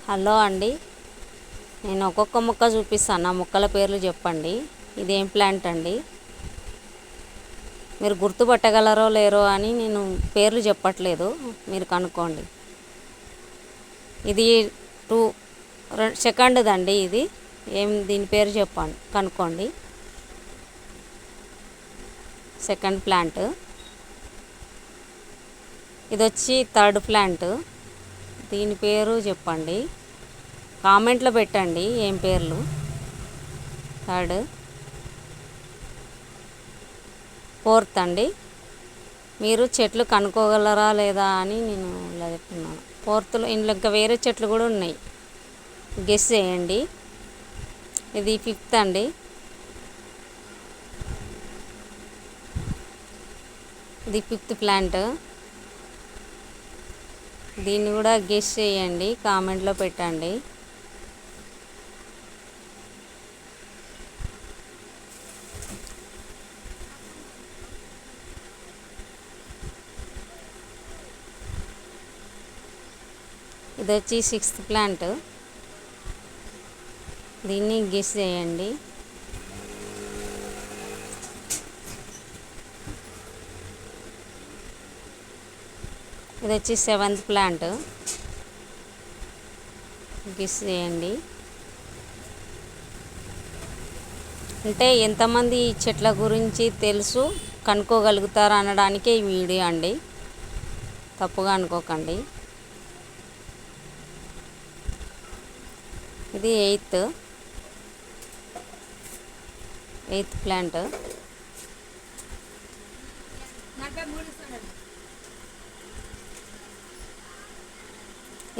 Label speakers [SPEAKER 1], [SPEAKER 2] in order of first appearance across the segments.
[SPEAKER 1] Hello అండి, నేను ఒక్కొక్క మొక్క చూపిస్తాను. ఆ మొక్కల పేర్లు చెప్పండి. ఇదేం ప్లాంట్ అండి? మీరు గుర్తుపట్టగలరో లేరో అని నేను పేర్లు చెప్పట్లేదు, మీరు కనుక్కోండి. ఇది సెకండ్దండి. ఇది దీని పేరు చెప్పండి, కనుక్కోండి. Second plant. ఇది వచ్చి థర్డ్ ప్లాంట్. దీని పేరు చెప్పండి, కామెంట్లో పెట్టండి ఏం పేర్లు. థర్డ్. ఫోర్త్ అండి. మీరు చెట్లు కనుక్కోగలరా లేదా అని నేను ఇలా చెప్తున్నాను. ఫోర్త్లో ఇందులో ఇంకా వేరే చెట్లు కూడా ఉన్నాయి, గెస్ చేయండి. ఇది ఫిఫ్త్ అండి. ఇది ఫిఫ్త్ ప్లాంట్. దీన్ని కూడా గెస్ చేయండి, కామెంట్లో పెట్టండి. ఇది వచ్చి సిక్స్త్ ప్లాంట్. దీన్ని గెస్ చేయండి. ఇది వచ్చి సెవెంత్ ప్లాంట్. గెస్ చేయండి. అంటే ఎంతమంది ఈ చెట్ల గురించి తెలుసు కనుక్కోగలుగుతారు అనడానికే ఈ వీడియో అండి, తప్పుగా అనుకోకండి. ఇది ఎయిత్ ప్లాంట్.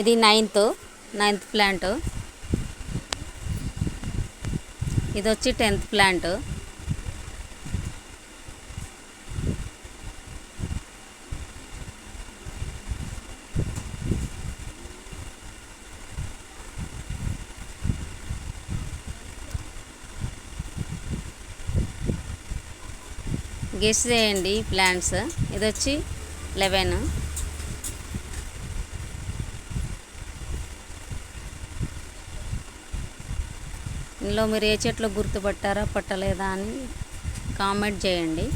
[SPEAKER 1] ఇది నైన్త్ ప్లాంట్. ఇది వచ్చి 10th ప్లాంట్. గెస్ చేయండి ప్లాంట్స్. ఇది వచ్చి 11. ఇందులో మీరు ఏ చెట్లు గుర్తుపట్టారా పట్టలేదా అని కామెంట్ చేయండి.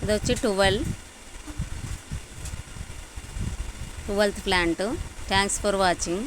[SPEAKER 1] ఇది వచ్చి 12th plant. Thanks for watching.